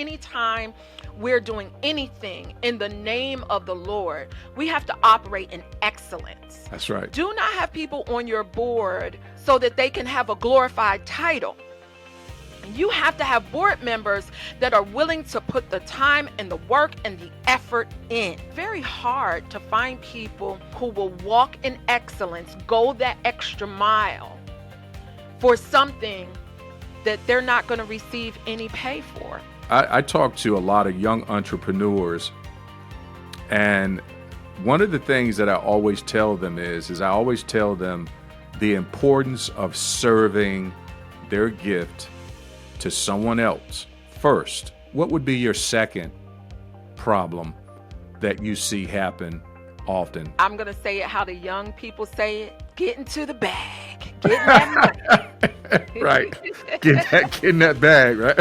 anytime we're doing anything in the name of the Lord, we have to operate in excellence. That's right. Do not have people on your board so that they can have a glorified title. You have to have board members that are willing to put the time and the work and the effort in. Very hard to find people who will walk in excellence, go that extra mile for something that they're not going to receive any pay for. I talk to a lot of young entrepreneurs, and one of the things that I always tell them is I always tell them the importance of serving their gift to someone else first. What would be your second problem that you see happen often? I'm going to say it how the young people say it. Get into the bag. Get in that money. Right. Get in that bag, right?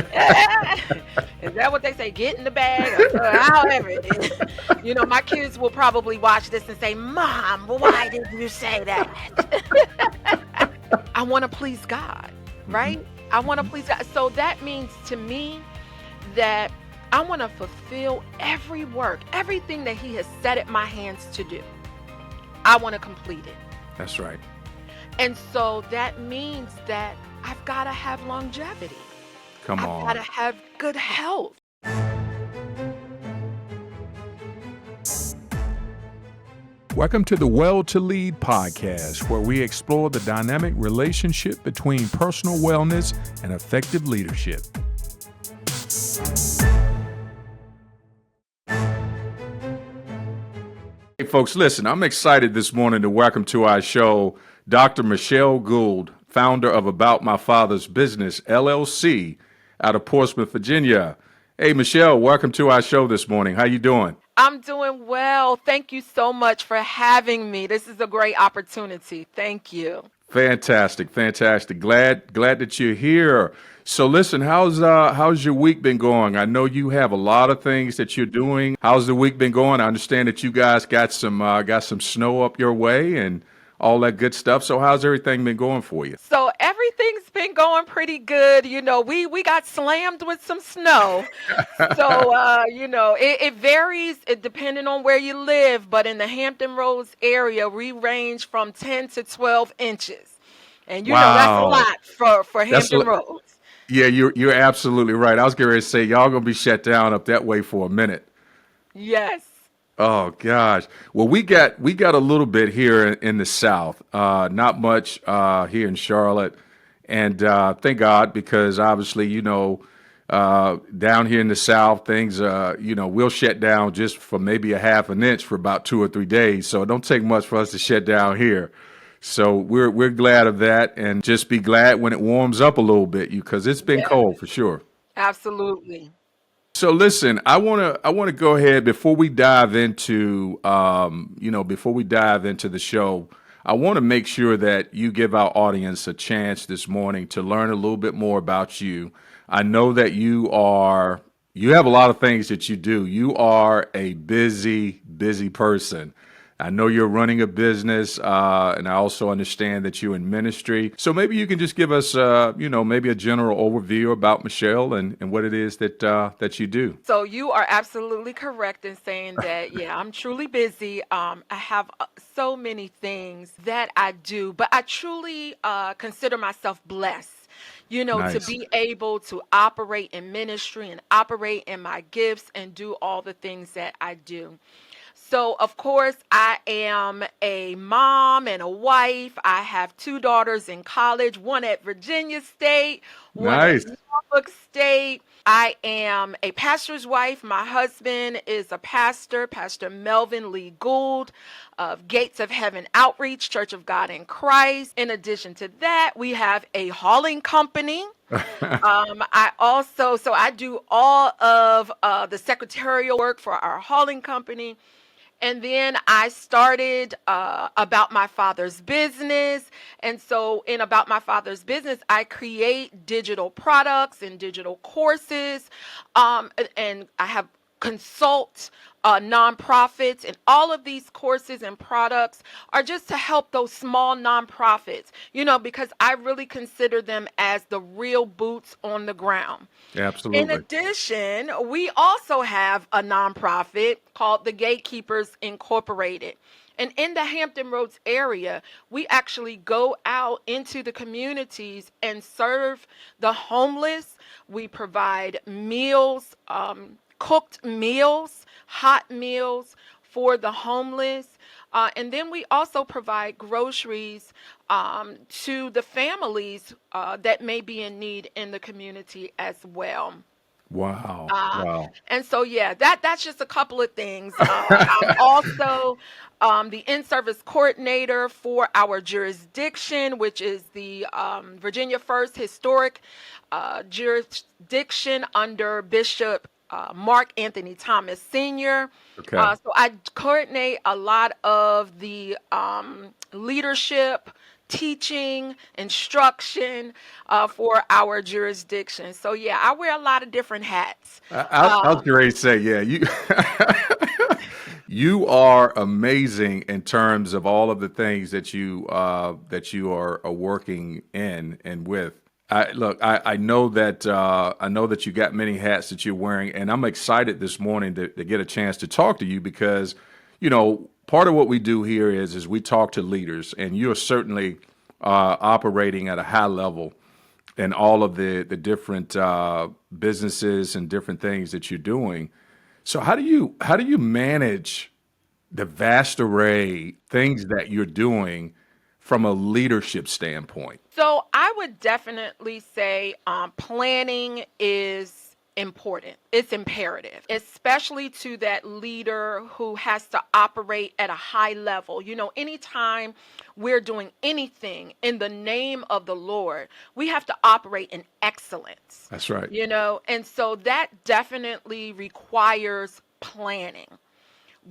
Is that what they say? Get in the bag? Or however it is. You know, my kids will probably watch this and say, Mom, why did you say that? I want to please God, right? I want to please God. So that means to me that I want to fulfill every work, everything that He has set at my hands to do. I want to complete it. That's right. And so that means that I've got to have longevity. Come on. I've got to have good health. Welcome to the Well to Lead podcast, where we explore the dynamic relationship between personal wellness and effective leadership. Hey, folks, listen, I'm excited this morning to welcome to our show Dr. Michelle Gould, founder of About My Father's Business, LLC, out of Portsmouth, Virginia. Hey, Michelle, welcome to our show this morning. How you doing? I'm doing well. Thank you so much for having me. This is a great opportunity. Thank you. Fantastic. Glad that you're here. So listen, how's your week been going? I know you have a lot of things that you're doing. How's the week been going? I understand that you guys got some snow up your way and all that good stuff. So how's everything been going for you? So everything's been going pretty good. You know, we got slammed with some snow. So, it varies depending on where you live. But in the Hampton Roads area, we range from 10 to 12 inches. And, you know, that's a lot for Hampton Roads. Yeah, you're absolutely right. I was getting ready to say, y'all going to be shut down up that way for a minute. Yes. Oh gosh. Well, we got a little bit here in the South. Not much here in Charlotte, and thank God, because obviously, down here in the South, things we'll shut down just for maybe a half an inch for about 2 or 3 days. So it don't take much for us to shut down here. So we're glad of that, and just be glad when it warms up a little bit, because it's been cold for sure. Absolutely. So listen, I want to go ahead before we dive into the show. I want to make sure that you give our audience a chance this morning to learn a little bit more about you. I know that you have a lot of things that you do. You are a busy person. I know you're running a business, and I also understand that you're in ministry. So maybe you can just give us, maybe a general overview about Michelle and what it is that you do. So you are absolutely correct in saying that, yeah, I'm truly busy. I have so many things that I do, but I truly consider myself blessed. Nice. To be able to operate in ministry and operate in my gifts and do all the things that I do. So, of course, I am a mom and a wife. I have 2 daughters in college, one at Virginia State, one Nice. at Norfolk State. I am a pastor's wife. My husband is a pastor, Pastor Melvin Lee Gould of Gates of Heaven Outreach, Church of God in Christ. In addition to that, we have a hauling company. I do all of the secretarial work for our hauling company. And then I started About My Father's Business. And so in About My Father's Business, I create digital products and digital courses. And I have consult nonprofits, and all of these courses and products are just to help those small nonprofits, because I really consider them as the real boots on the ground. In Absolutely. addition, we also have a nonprofit called the Gatekeepers Incorporated. And in the Hampton Roads area, we actually go out into the communities and serve the homeless. We provide meals, cooked meals, hot meals for the homeless. And then we also provide groceries to the families that may be in need in the community as well. Wow. Uh, Wow. and so, yeah, that's just a couple of things. I'm also the in-service coordinator for our jurisdiction, which is the Virginia First Historic Jurisdiction under Bishop Mark Anthony Thomas Sr. Okay. So I coordinate a lot of the leadership, teaching, instruction for our jurisdiction. So yeah, I wear a lot of different hats. I was ready to say, yeah, you you are amazing in terms of all of the things that you are working in and with. I know that you got many hats that you're wearing, and I'm excited this morning to get a chance to talk to you because, part of what we do here is we talk to leaders, and you're certainly operating at a high level in all of the different businesses and different things that you're doing. So how do you manage the vast array things that you're doing from a leadership standpoint? So I would definitely say planning is important. It's imperative, especially to that leader who has to operate at a high level. Anytime we're doing anything in the name of the Lord, we have to operate in excellence. That's right. And so that definitely requires planning.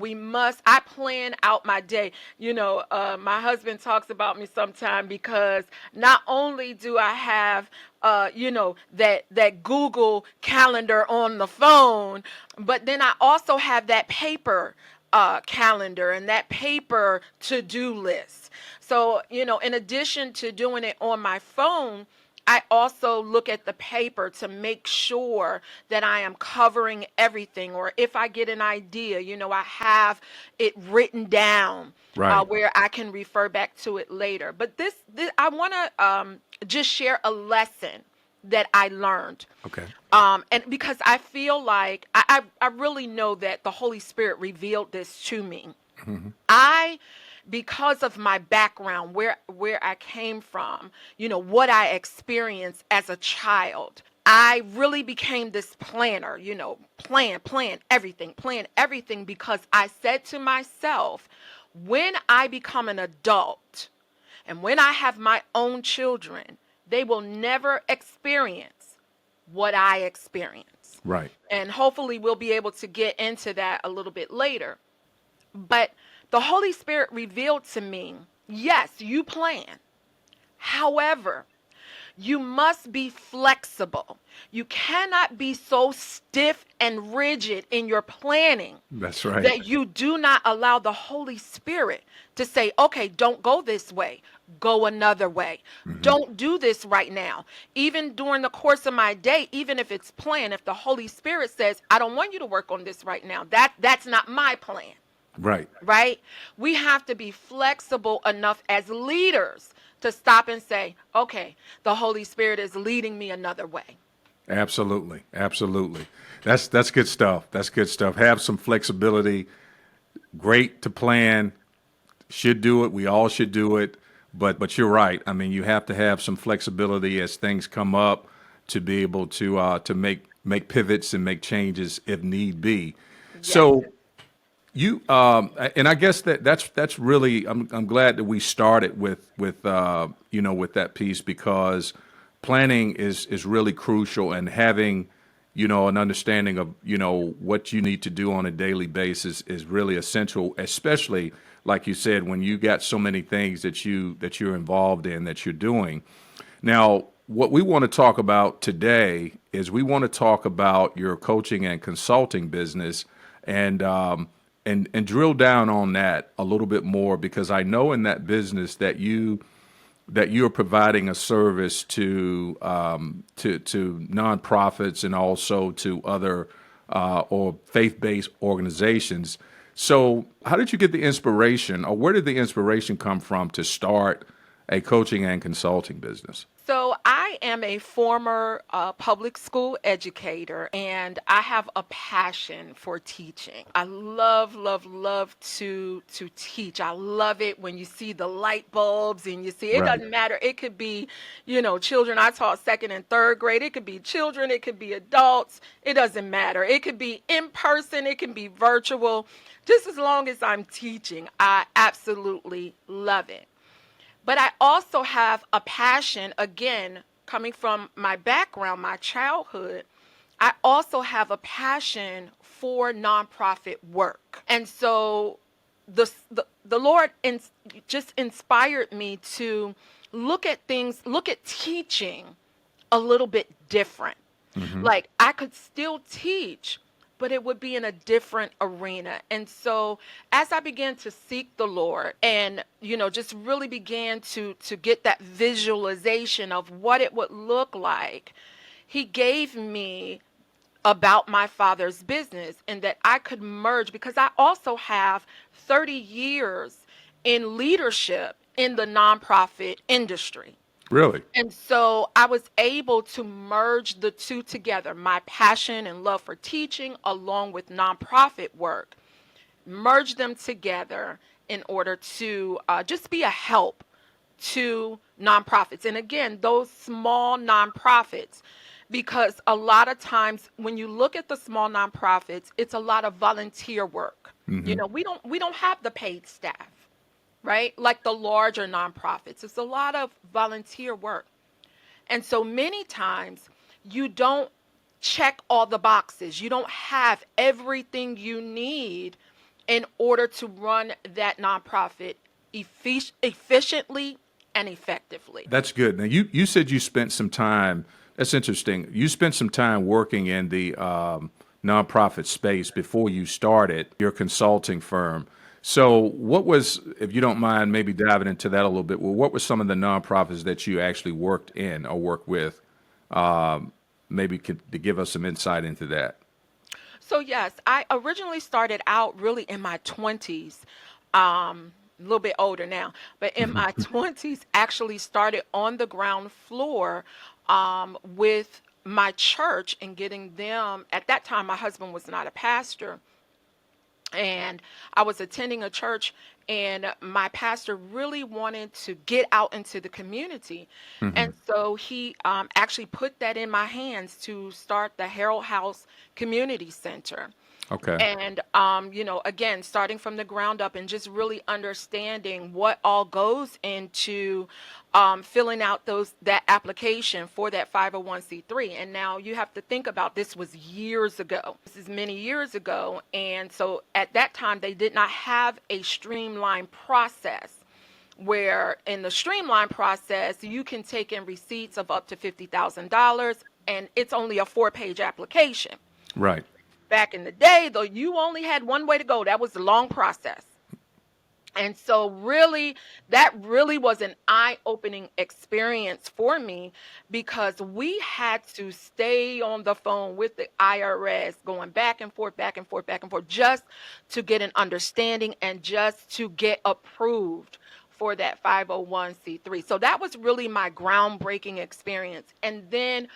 I plan out my day. My husband talks about me sometime because not only do I have that Google calendar on the phone, but then I also have that paper calendar and that paper to-do list. So, in addition to doing it on my phone, I also look at the paper to make sure that I am covering everything. Or if I get an idea, I have it written down Right. where I can refer back to it later. But this I want to just share a lesson that I learned. Okay. And because I feel like I really know that the Holy Spirit revealed this to me. I Because of my background, where I came from, what I experienced as a child, I really became this planner, plan everything because I said to myself, when I become an adult and when I have my own children, they will never experience what I experience. Right. And hopefully we'll be able to get into that a little bit later. But the Holy Spirit revealed to me, yes, you plan. However, you must be flexible. You cannot be so stiff and rigid in your planning That's right. that you do not allow the Holy Spirit to say, okay, don't go this way, go another way. Don't do this right now. Even during the course of my day, even if it's planned, if the Holy Spirit says, I don't want you to work on this right now, that's not my plan. Right. Right? We have to be flexible enough as leaders to stop and say, okay, the Holy Spirit is leading me another way. Absolutely. Absolutely. That's good stuff. That's good stuff. Have some flexibility. Great to plan. Should do it. We all should do it. But you're right. I mean, you have to have some flexibility as things come up to be able to make pivots and make changes if need be. Yes. So and I guess that's really I'm glad that we started with that piece because planning is really crucial and having an understanding of what you need to do on a daily basis is really essential, especially like you said when you got so many things that you're involved in that you're doing. Now, what we want to talk about today is we want to talk about your coaching and consulting business, and and drill down on that a little bit more, because I know in that business that you're providing a service to nonprofits and also to other or faith-based organizations. So, how did you get the inspiration, or where did the inspiration come from to start a coaching and consulting business? So I am a former public school educator, and I have a passion for teaching. I love, love, love to teach. I love it when you see the light bulbs and you see it Right. doesn't matter. It could be, children. I taught second and third grade. It could be children. It could be adults. It doesn't matter. It could be in person. It can be virtual. Just as long as I'm teaching, I absolutely love it. But I also have a passion, again, coming from my background, my childhood. I also have a passion for nonprofit work. And so the Lord just inspired me to look at things, look at teaching a little bit different. Hmm. Like I could still teach, but it would be in a different arena. And so as I began to seek the Lord and, just really began to get that visualization of what it would look like, he gave me about my father's business and that I could merge, because I also have 30 years in leadership in the nonprofit industry. Really? And so I was able to merge the two together, my passion and love for teaching along with nonprofit work, merge them together in order to just be a help to nonprofits. And again, those small nonprofits, because a lot of times when you look at the small nonprofits, it's a lot of volunteer work. Hmm. We don't have the paid staff, right? Like the larger nonprofits. It's a lot of volunteer work. And so many times you don't check all the boxes. You don't have everything you need in order to run that nonprofit efficiently and effectively. That's good. Now, you said you spent some time. That's interesting. You spent some time working in the nonprofit space before you started your consulting firm. So, what was, if you don't mind, maybe diving into that a little bit? Well, what were some of the nonprofits that you actually worked in or worked with? Maybe could to give us some insight into that. So yes, I originally started out really in my 20s. A little bit older now, but in my 20s actually started on the ground floor with my church and getting them. At that time my husband was not a pastor, and I was attending a church, and my pastor really wanted to get out into the community. Hmm. And so he actually put that in my hands to start the Harold House Community Center. Okay. And again, starting from the ground up and just really understanding what all goes into filling out that application for that 501c3. And now you have to think about, this was years ago. This is many years ago. And so at that time they did not have a streamlined process, where in the streamlined process you can take in receipts of up to $50,000, and it's only a 4-page application. Right. Back in the day, though, you only had one way to go. That was the long process. And so really, that really was an eye-opening experience for me, because we had to stay on the phone with the IRS, going back and forth, back and forth, back and forth, just to get an understanding and just to get approved for that 501c3. So that was really my groundbreaking experience. And then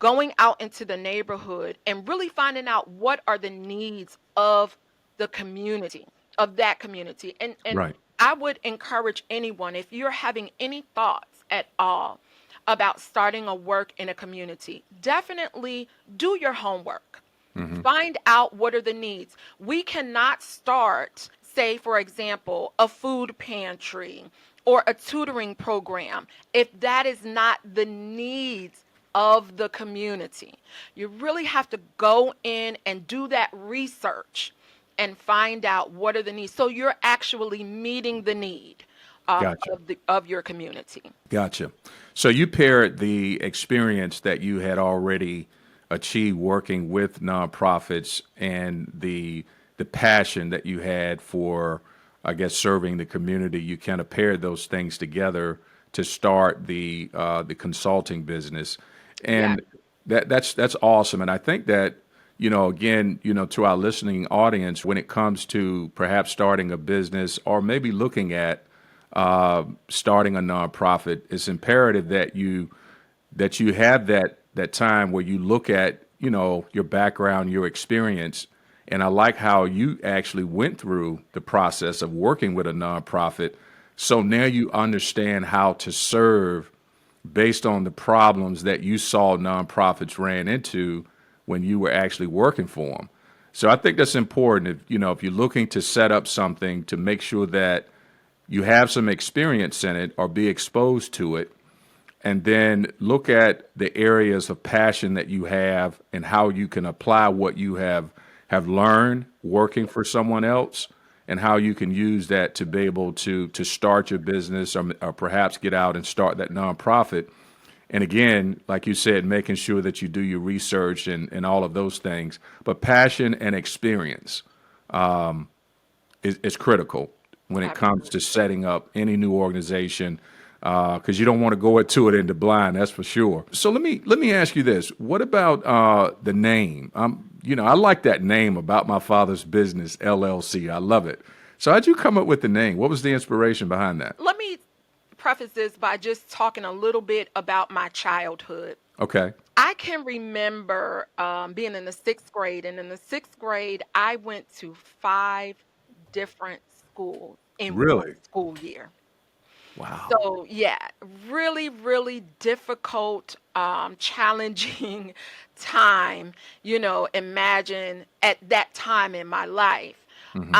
going out into the neighborhood and really finding out what are the needs of the community, of that community. And Right. I would encourage anyone, if you're having any thoughts at all about starting a work in a community, definitely do your homework. Hmm. Find out what are the needs. We cannot start, say, for example, a food pantry or a tutoring program if that is not the needs of the community. You really have to go in and do that research and find out what are the needs. So you're actually meeting the need Gotcha. of your community. Gotcha. So you paired the experience that you had already achieved working with nonprofits and the passion that you had for, I guess, serving the community. You kind of paired those things together to start the consulting business, Yeah. and that's awesome. And I think that again, to our listening audience, when it comes to perhaps starting a business or maybe looking at starting a nonprofit, it's imperative that you have that time where you look at your background, your experience, and I like how you actually went through the process of working with a nonprofit. So now you understand how to serve based on the problems that you saw nonprofits ran into when you were actually working for them. So I think that's important. If you're looking to set up something, to make sure that you have some experience in it or be exposed to it, and then look at the areas of passion that you have and how you can apply what you have learned working for someone else, and how you can use that to be able to start your business, or perhaps get out and start that nonprofit. And again, like you said, making sure that you do your research and all of those things. But passion and experience is critical when it comes to Absolutely. setting up any new organization, because you don't want to go into it into blind, that's for sure. So let me ask you this: what about the name? I like that name, About My Father's Business LLC. I love it. So how'd you come up with the name? What was the inspiration behind that? Let me preface this by just talking a little bit about my childhood. Okay, I can remember being in the sixth grade, and in the sixth grade, I went to five different schools in one really? school year. Wow. So, yeah, really, really difficult, challenging time. Imagine at that time in my life. Hmm.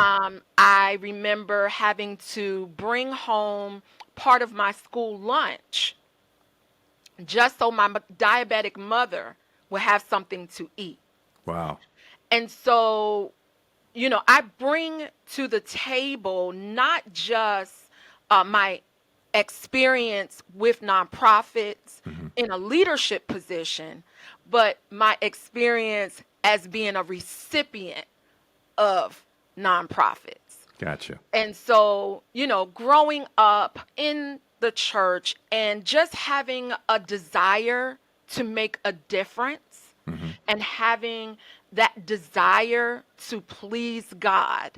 I remember having to bring home part of my school lunch just so my diabetic mother would have something to eat. Wow. And so, I bring to the table not just my experience with nonprofits Hmm. in a leadership position, but my experience as being a recipient of nonprofits. Gotcha. And so, growing up in the church and just having a desire to make a difference Hmm. and having that desire to please God,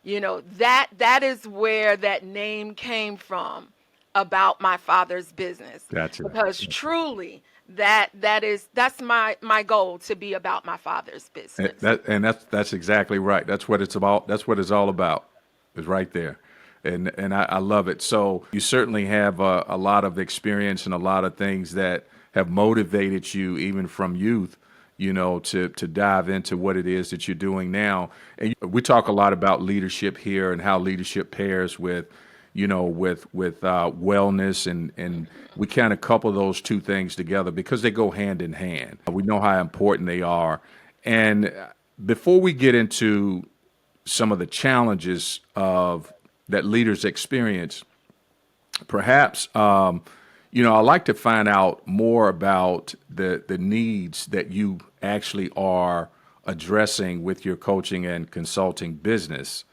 that is where that name came from, About My Father's Business. Gotcha. Because truly that's my goal, to be about my Father's business. That's exactly right. That's what it's about. That's what it's all about. Is right there, and I love it. So you certainly have a lot of experience and a lot of things that have motivated you even from youth. To dive into what it is that you're doing now. And we talk a lot about leadership here and how leadership pairs with wellness, and Mhm. we kind of couple those two things together because they go hand in hand. We know how important they are. And before we get into some of the challenges of that leaders experience, perhaps I'd like to find out more about the needs that you actually are addressing with your coaching and consulting business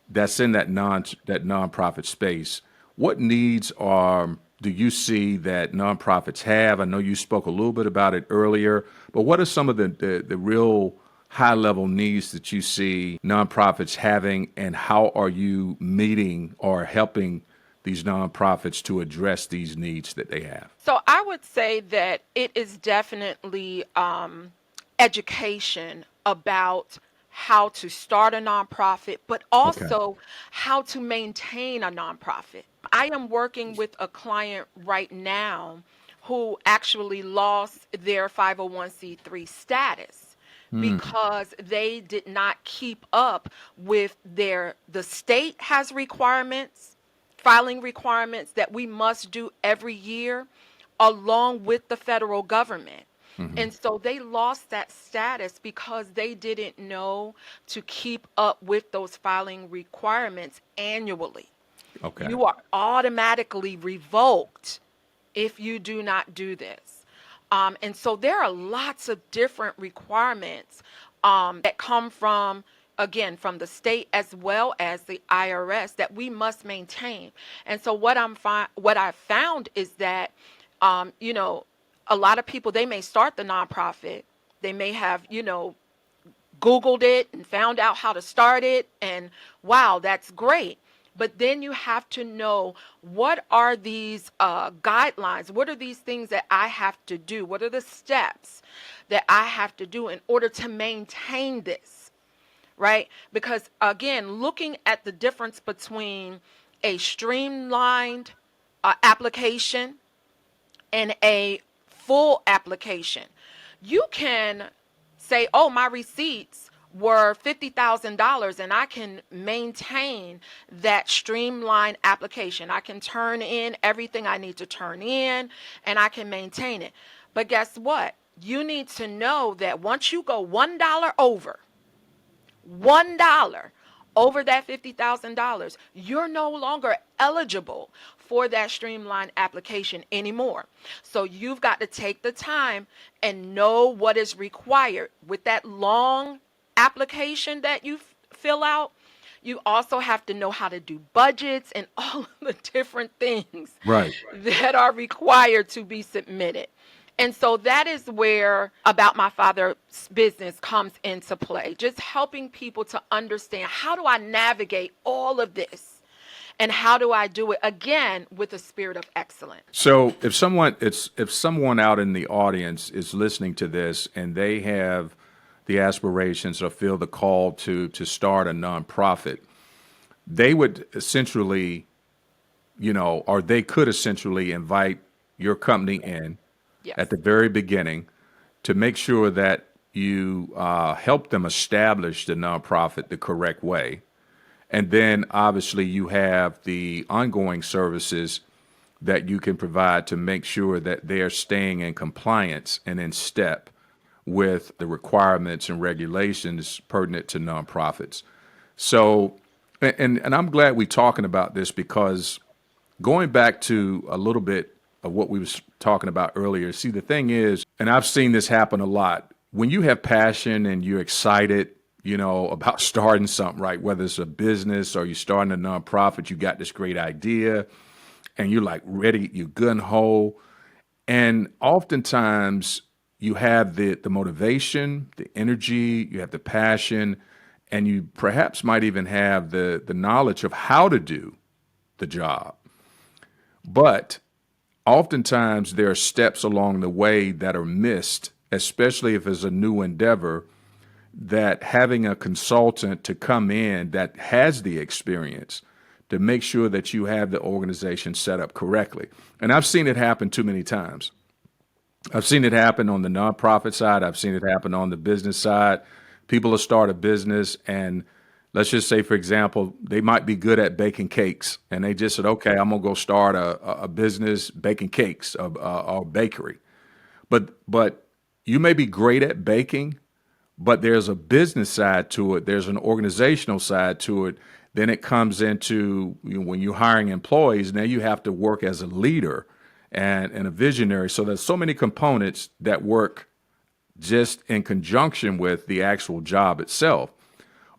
that's in that nonprofit space. What needs do you see that nonprofits have? I know you spoke a little bit about it earlier, but what are some of the real high level needs that you see nonprofits having, and how are you meeting or helping these nonprofits to address these needs that they have? So I would say that it is definitely education about how to start a nonprofit, but Okay. also how to maintain a nonprofit. I am working with a client right now who actually lost their 501c3 status Hmm. because they did not keep up with the state has requirements, filing requirements that we must do every year along with the federal government. Hmm. And so they lost that status because they didn't know to keep up with those filing requirements annually. Okay. You are automatically revoked if you do not do this. And so there are lots of different requirements that come from, again, from the state as well as the IRS that we must maintain. And so what I found is that, you know, a lot of people, they may start the nonprofit, they may have, Googled it and found out how to start it, and wow, that's great. But then you have to know, what are these guidelines? What are these things that I have to do? What are the steps that I have to do in order to maintain this, right? Because again, looking at the difference between a streamlined application and a full application. You can say, oh, my receipts were $50,000 and I can maintain that streamlined application. I can turn in everything I need to turn in and I can maintain it. But guess what? You need to know that once you go $1 over, $1 over that $50,000, you're no longer eligible for that streamlined application anymore. So you've got to take the time and know what is required with that long application that you fill out. You also have to know how to do budgets and all of the different things Right. that are required to be submitted. And so that is where About My Father's Business comes into play. Just helping people to understand, how do I navigate all of this? And how do I do it, again, with a spirit of excellence? So if someone out in the audience is listening to this and they have the aspirations or feel the call to start a nonprofit, they would essentially, or they could essentially invite your company in Yes. at the very beginning to make sure that you help them establish the nonprofit the correct way. And then obviously you have the ongoing services that you can provide to make sure that they're staying in compliance and in step with the requirements and regulations pertinent to nonprofits. So, and I'm glad we're talking about this, because going back to a little bit of what we was talking about earlier, see, the thing is, and I've seen this happen a lot, when you have passion and you're excited, about starting something, right? Whether it's a business or you're starting a nonprofit, you got this great idea and you're like ready, you're gun ho. And oftentimes you have the motivation, the energy, you have the passion, and you perhaps might even have the knowledge of how to do the job. But oftentimes there are steps along the way that are missed, especially if it's a new endeavor, that having a consultant to come in that has the experience to make sure that you have the organization set up correctly. And I've seen it happen too many times. I've seen it happen on the nonprofit side. I've seen it happen on the business side. People will start a business, and let's just say, for example, they might be good at baking cakes, and they just said, okay, I'm going to go start a business baking cakes, or bakery. But you may be great at baking, but there's a business side to it. There's an organizational side to it. Then it comes into, when you're hiring employees, now you have to work as a leader and a visionary. So there's so many components that work just in conjunction with the actual job itself.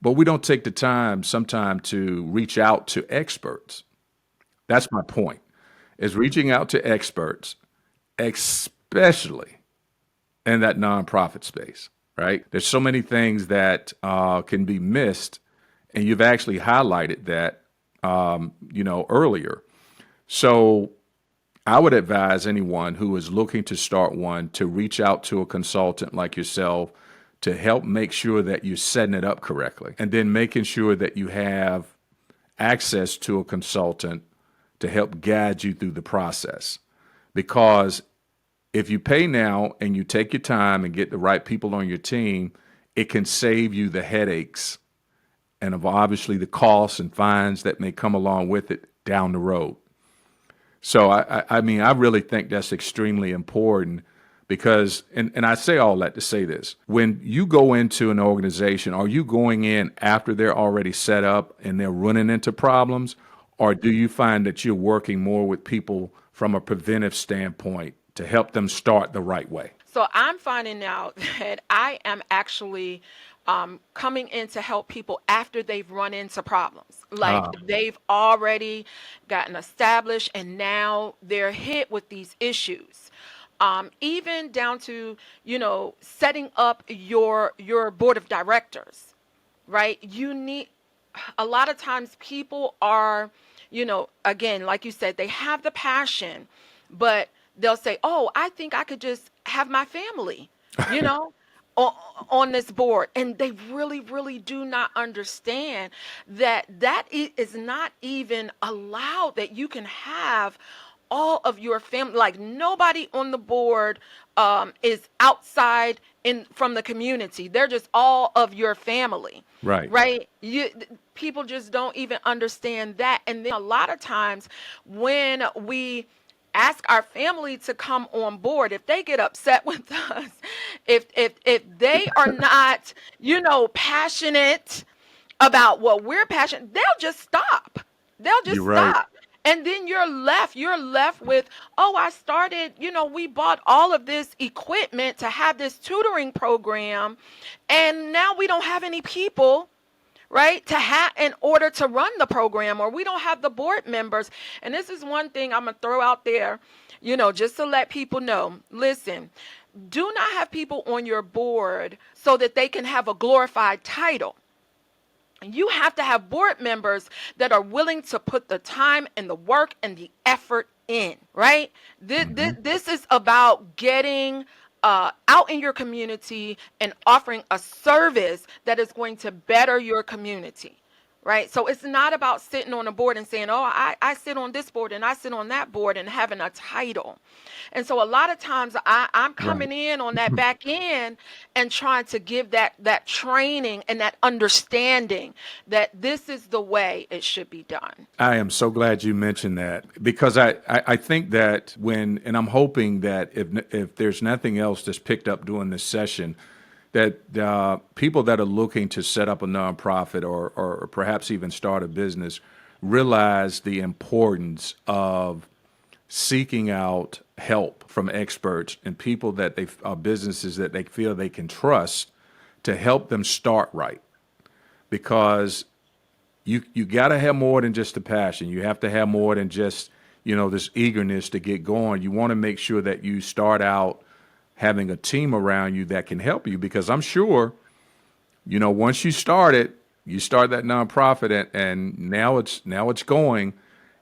But we don't take the time sometimes to reach out to experts. That's my point, is reaching out to experts, especially in that nonprofit space, right? There's so many things that can be missed, and you've actually highlighted that, earlier. So I would advise anyone who is looking to start one to reach out to a consultant like yourself to help make sure that you're setting it up correctly, and then making sure that you have access to a consultant to help guide you through the process. Because if you pay now and you take your time and get the right people on your team, it can save you the headaches and of obviously the costs and fines that may come along with it down the road. So I mean, I really think that's extremely important, because, and I say all that to say this: when you go into an organization, are you going in after they're already set up and they're running into problems, Or do you find that you're working more with people from a preventive standpoint to help them start the right way? So I'm finding out that I am actually coming in to help people after they've run into problems. Like Ah, they've already gotten established and now they're hit with these issues. Even down to, setting up your board of directors, right? You need a lot of times people are, again, like you said, they have the passion, but they'll say, "Oh, I think I could just have my family," you know, on, on this board, and they really, really do not understand that is not even allowed. That you can have all of your family, like nobody on the board is outside in from the community. They're just all of your family, right, right? People just don't even understand that. And then a lot of times when we ask our family to come on board, if they get upset with us, if they are not, passionate about what we're passionate, they'll just stop. They'll you're just right. stop. And then you're left with, "Oh, I started, we bought all of this equipment to have this tutoring program, and now we don't have any people, right, to have in order to run the program, or we don't have the board members." And this is one thing I'm going to throw out there, just to let people know. Listen, do not have people on your board so that they can have a glorified title. You have to have board members that are willing to put the time and the work and the effort in, right? This, Hmm. this, this is about getting out in your community and offering a service that is going to better your community. Right. So it's not about sitting on a board and saying, "Oh, I sit on this board and I sit on that board," and having a title. And so a lot of times I'm Right. coming in on that back end and trying to give that training and that understanding that this is the way it should be done. I am so glad you mentioned that because I think that when, and I'm hoping that if there's nothing else that's picked up during this session, that people that are looking to set up a nonprofit or perhaps even start a business realize the importance of seeking out help from experts and people that they businesses that they feel they can trust to help them start right because you got to have more than just the passion. You have to have more than just this eagerness to get going. You want to make sure that you start out having a team around you that can help you because I'm sure once you start that nonprofit and now it's going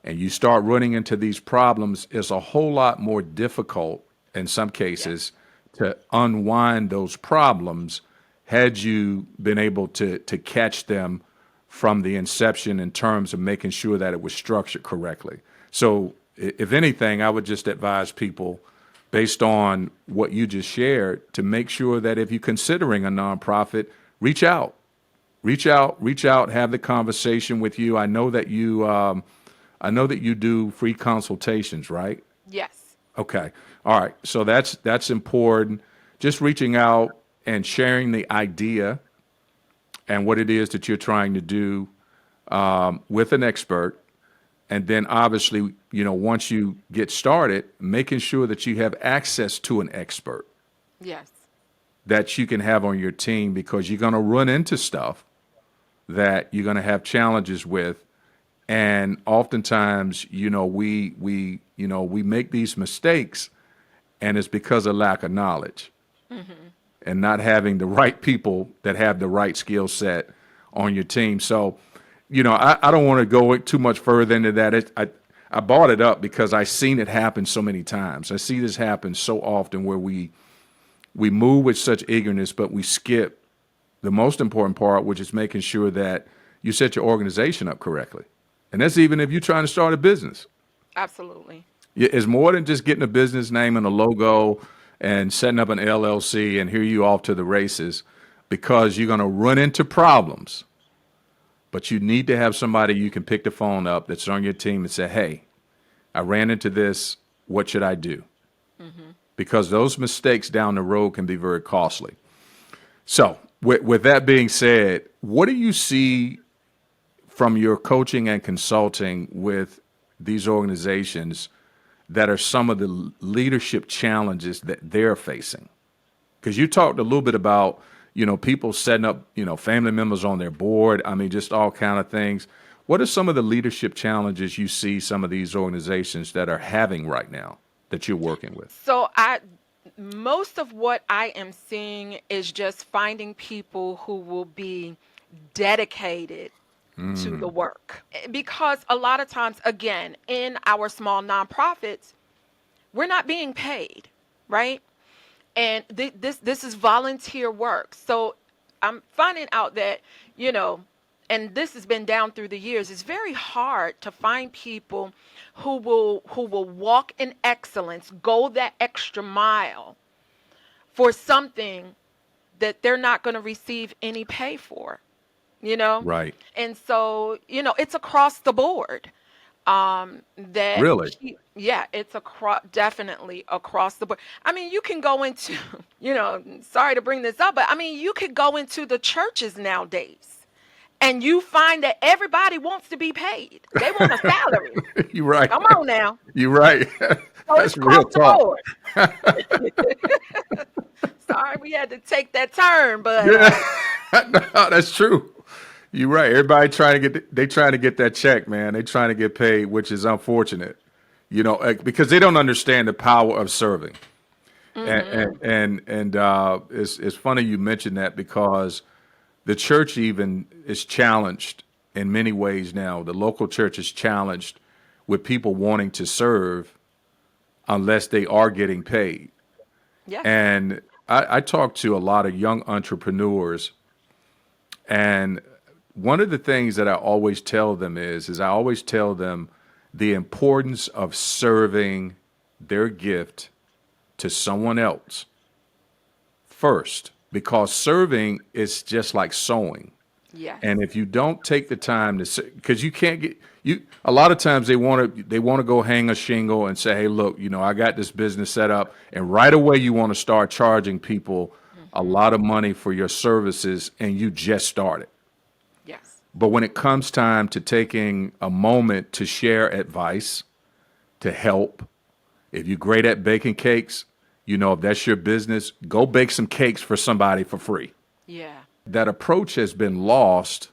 and you start running into these problems. It's a whole lot more difficult in some Yes. cases to unwind those problems had you been able to catch them from the inception in terms of making sure that it was structured correctly. So, if anything, I would just advise people, based on what you just shared, to make sure that if you're considering a nonprofit, reach out, reach out, have the conversation with you. I know that you do free consultations, right? Yes. Okay. All right. So that's important. Just reaching out and sharing the idea and what it is that you're trying to do with an expert. And then obviously, once you get started, making sure that you have access to an expert Yes. that you can have on your team because you're going to run into stuff that you're going to have challenges with. And oftentimes, we make these mistakes and it's because of lack of knowledge and not having the right people that have the right skill set on your team. So, I don't want to go too much further into that. I brought it up because I've seen it happen so many times. I see this happen so often where we move with such eagerness, but we skip the most important part, which is making sure that you set your organization up correctly. And that's even if you're trying to start a business. Absolutely. It's more than just getting a business name and a logo and setting up an LLC and here you off to the races because you're going to run into problems. But you need to have somebody you can pick the phone up that's on your team and say, "Hey, I ran into this. What should I do?" Because those mistakes down the road can be very costly. So, with that being said, what do you see from your coaching and consulting with these organizations that are some of the leadership challenges that they're facing? Because you talked a little bit about, people setting up, family members on their board. I mean, just all kind of things. What are some of the leadership challenges you see some of these organizations that are having right now that you're working with? So I most of what I am seeing is just finding people who will be dedicated to the work. Because a lot of times, again, in our small nonprofits, we're not being paid, right? And this is volunteer work. So I'm finding out that, you know, and this has been down through the years, it's very hard to find people who will walk in excellence, go that extra mile for something that they're not going to receive any pay for, you know? Right. And so, it's across the board. That Really? yeah, it's definitely across the board. I mean, you can go into, sorry to bring this up, but I mean, you could go into the churches nowadays and you find that everybody wants to be paid. They want a salary. You're right. Come on now. You're right. So it's That's real across the talk. board. Sorry, we had to take that turn, but Yeah. No, that's true. You're right. Everybody trying to get that check, man. They trying to get paid, which is unfortunate. Because they don't understand the power of serving. And it's funny you mentioned that because the church even is challenged in many ways now. The local church is challenged with people wanting to serve unless they are getting paid. yes. And I talk to a lot of young entrepreneurs, and one of the things that I always tell them is I always tell them the importance of serving their gift to someone else first, because serving is just like sowing. Yes. And if you don't take the time to, because you can't get you, a lot of times they want to go hang a shingle and say, hey, look, I got this business set up, and right away you want to start charging people a lot of money for your services, and you just started. Yes. But when it comes time to taking a moment to share advice, to help, if you're great at baking cakes, if that's your business, go bake some cakes for somebody for free. Yeah. That approach has been lost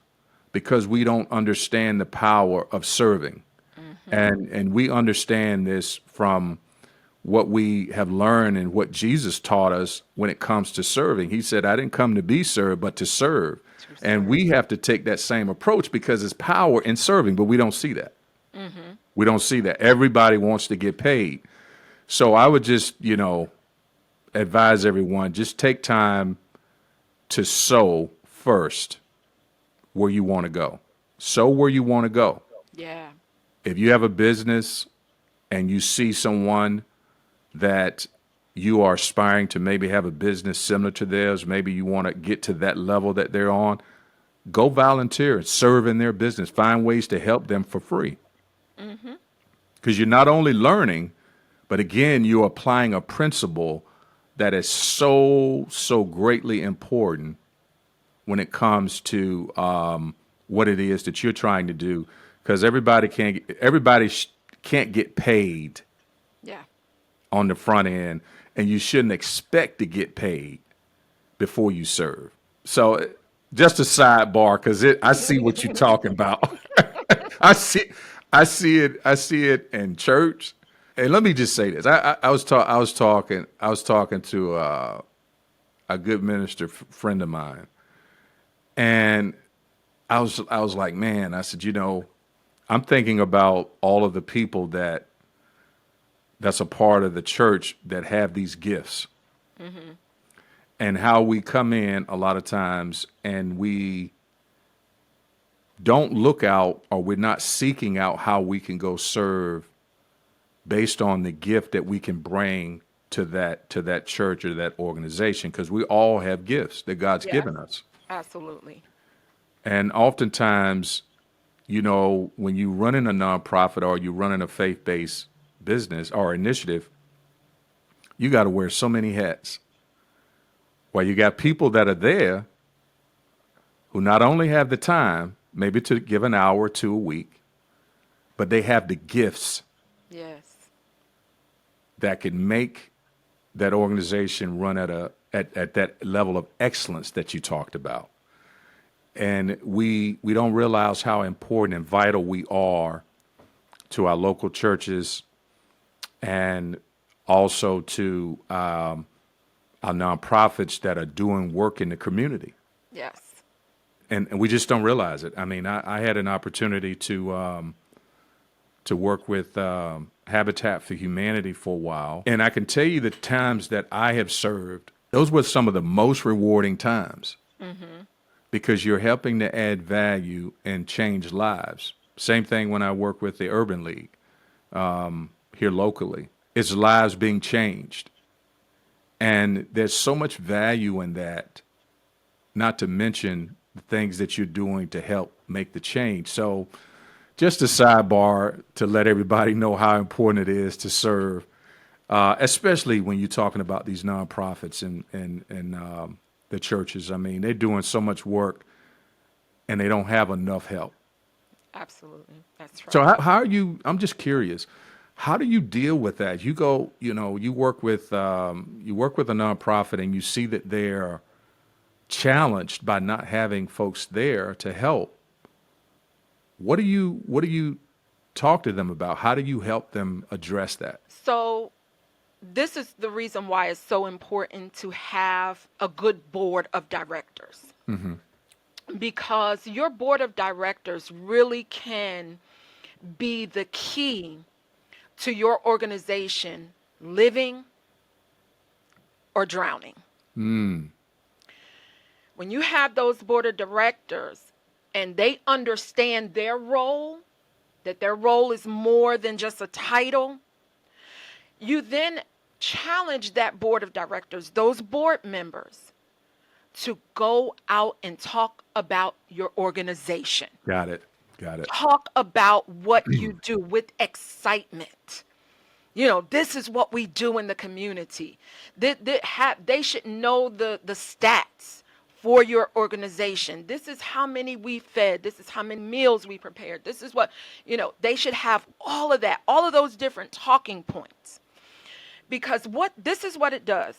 because we don't understand the power of serving. And we understand this from what we have learned and what Jesus taught us when it comes to serving. He said, I didn't come to be served, but to serve. To And serve. we have to take that same approach because it's power in serving, but we don't see that. We don't see that. Everybody wants to get paid. So I would just, advise everyone, just take time to sow first where you want to go. Sow where you want to go. Yeah. If you have a business and you see someone that you are aspiring to maybe have a business similar to theirs, maybe you want to get to that level that they're on, go volunteer and serve in their business. Find ways to help them for free. Because you're not only learning, but again, you're applying a principle that is so, so greatly important when it comes to what it is that you're trying to do. Because can't get paid Yeah. on the front end, and you shouldn't expect to get paid before you serve. So, just a sidebar, because I see what you're talking about. I see, I see it in church. And let me just say this: I was talking to a good minister friend of mine, and I was like, man, I said, I'm thinking about all of the people that's a part of the church that have these gifts, and how we come in a lot of times and we don't look out, or we're not seeking out how we can go serve based on the gift that we can bring to that church or that organization, because we all have gifts that God's Yes. given us. Absolutely. And oftentimes, when you running a nonprofit or you running a faith-based business or initiative, you got to wear so many hats. Well, you got people that are there who not only have the time, maybe to give an hour or two a week, but they have the gifts Yes. that can make that organization run at that level of excellence that you talked about. And we don't realize how important and vital we are to our local churches and also to our nonprofits that are doing work in the community. Yes. And we just don't realize it. I mean, I had an opportunity to work with Habitat for Humanity for a while, and I can tell you the times that I have served, those were some of the most rewarding times Mm-hmm. because you're helping to add value and change lives. Same thing when I work with the Urban League here locally. It's lives being changed. And there's so much value in that, not to mention the things that you're doing to help make the change. So, just a sidebar to let everybody know how important it is to serve, especially when you're talking about these nonprofits and the churches. I mean, they're doing so much work and they don't have enough help. Absolutely. That's So, right. how are you? I'm just curious. How do you deal with that? You go, you work with a nonprofit and you see that they're challenged by not having folks there to help. What do you talk to them about? How do you help them address that? So, this is the reason why it's so important to have a good board of directors, Hmm. because your board of directors really can be the key to your organization living or drowning. Mm. When you have those board of directors and they understand their role, that their role is more than just a title, you then challenge that board of directors, those board members, to go out and talk about your organization. Got it. Got it. Talk about what you do with excitement. This is what we do in the community. They should know the stats for your organization. This is how many we fed. This is how many meals we prepared. This is what, they should have all of that, all of those different talking points. Because this is what it does.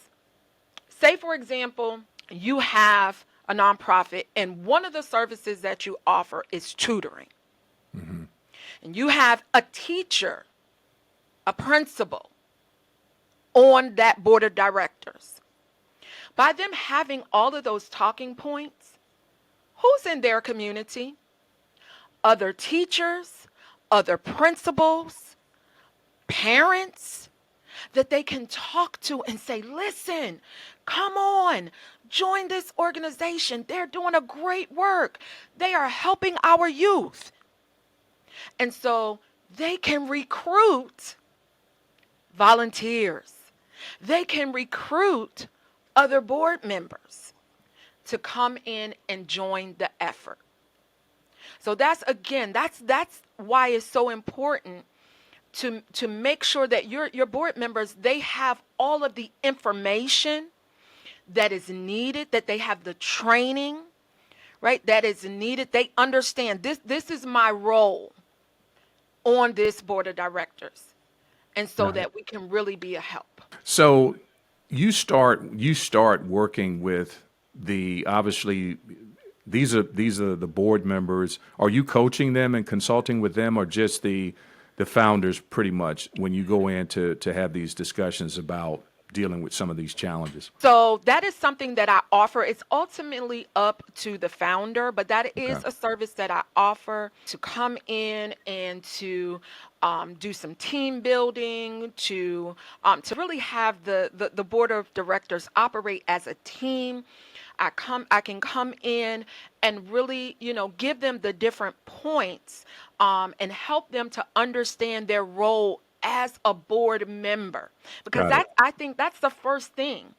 Say, for example, you have a nonprofit and one of the services that you offer is tutoring. Hmm. And you have a teacher, a principal on that board of directors. By them having all of those talking points, who's in their community? Other teachers, other principals, parents that they can talk to and say, listen, come on, join this organization. They're doing a great work. They are helping our youth. And so they can recruit volunteers. They can recruit other board members to come in and join the effort. So that's why it's so important to make sure that your board members, they have all of the information that is needed, that they have the training, right, that is needed. They understand this is my role on this board of directors, and so Got it. that we can really be a help. So you start working with the obviously these are the board members. Are you coaching them and consulting with them, or just the founders pretty much when you go in to have these discussions about dealing with some of these challenges? So that is something that I offer. It's ultimately up to the founder, but that Okay. is a service that I offer to come in and to do some team building, to really have the board of directors operate as a team. I can come in and really, give them the different points, and help them to understand their role as a board member, because Got it. I think that's the first thing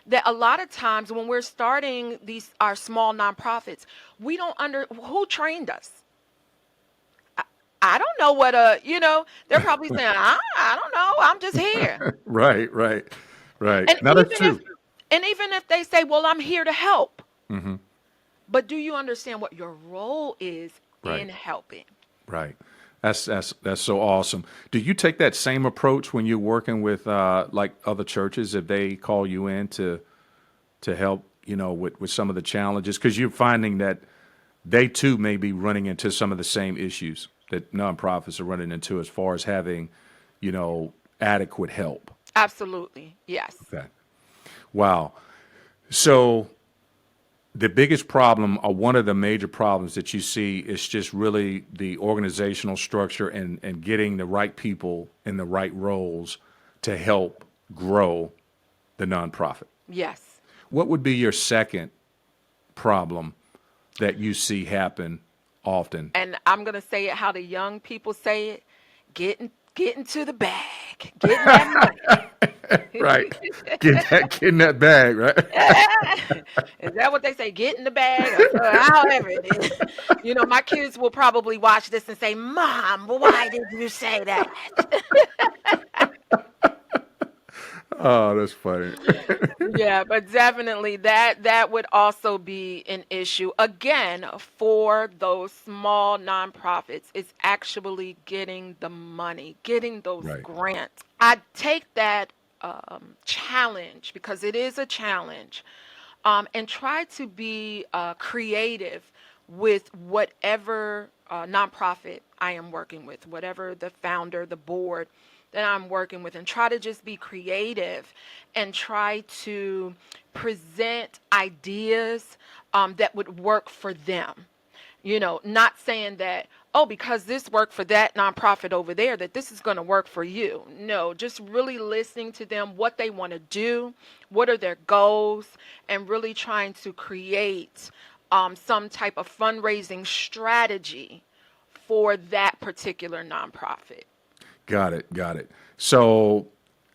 that a lot of times when we're starting these our small nonprofits, we don't under who trained us. I, I don't know what they're probably saying, I don't know, I'm just here. Right, right, right. And Now that's even if true. and even if they say, well, I'm here to help, Hmm. But do you understand what your role is Right. in helping? Right. That's so awesome. Do you take that same approach when you're working with like other churches if they call you in to help, with some of the challenges? Because you're finding that they too may be running into some of the same issues that nonprofits are running into as far as having, adequate help. Absolutely. Yes. Okay. Wow. So the biggest problem, or one of the major problems that you see, is just really the organizational structure and getting the right people in the right roles to help grow the nonprofit. Yes. What would be your second problem that you see happen often? And I'm gonna say it how the young people say it: get into the bag, getting that money. Right. Get in that bag, right? Is that what they say? Get in the bag, or however it is. My kids will probably watch this and say, "Mom, why did you say that?" Oh, that's funny. Yeah, but definitely that would also be an issue. Again, for those small nonprofits, it's actually getting the money, getting those Right. grants. I take that challenge, because it is a challenge, and try to be creative with whatever nonprofit I am working with, whatever the founder, the board that I'm working with, and try to just be creative and try to present ideas that would work for them. Not saying that, oh, because this worked for that nonprofit over there, that this is going to work for you. No, just really listening to them, what they want to do, what are their goals, and really trying to create some type of fundraising strategy for that particular nonprofit. Got it. Got it. So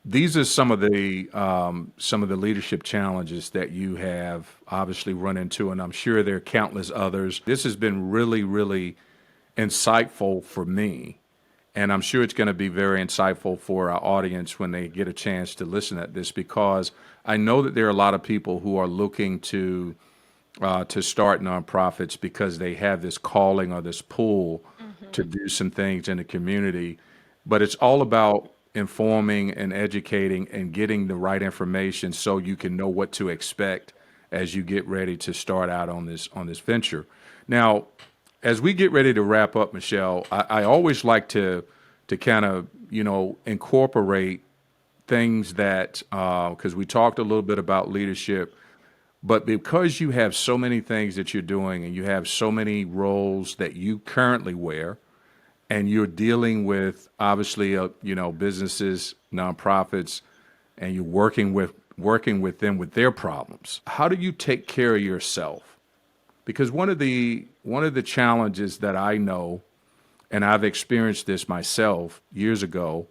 these are some of the leadership challenges that you have obviously run into, and I'm sure there are countless others. This has been really, really insightful for me, and I'm sure it's going to be very insightful for our audience when they get a chance to listen at this, because I know that there are a lot of people who are looking to start nonprofits because they have this calling or this pull to Hmm. do some things in the community. But it's all about informing and educating and getting the right information so you can know what to expect as you get ready to start out on this venture. Now, as we get ready to wrap up, Michelle, I always like to kind of incorporate things that because we talked a little bit about leadership, but because you have so many things that you're doing and you have so many roles that you currently wear, and you're dealing with obviously businesses, nonprofits, and you're working with them with their problems. How do you take care of yourself? Because one of the challenges that I know, and I've experienced this myself years ago,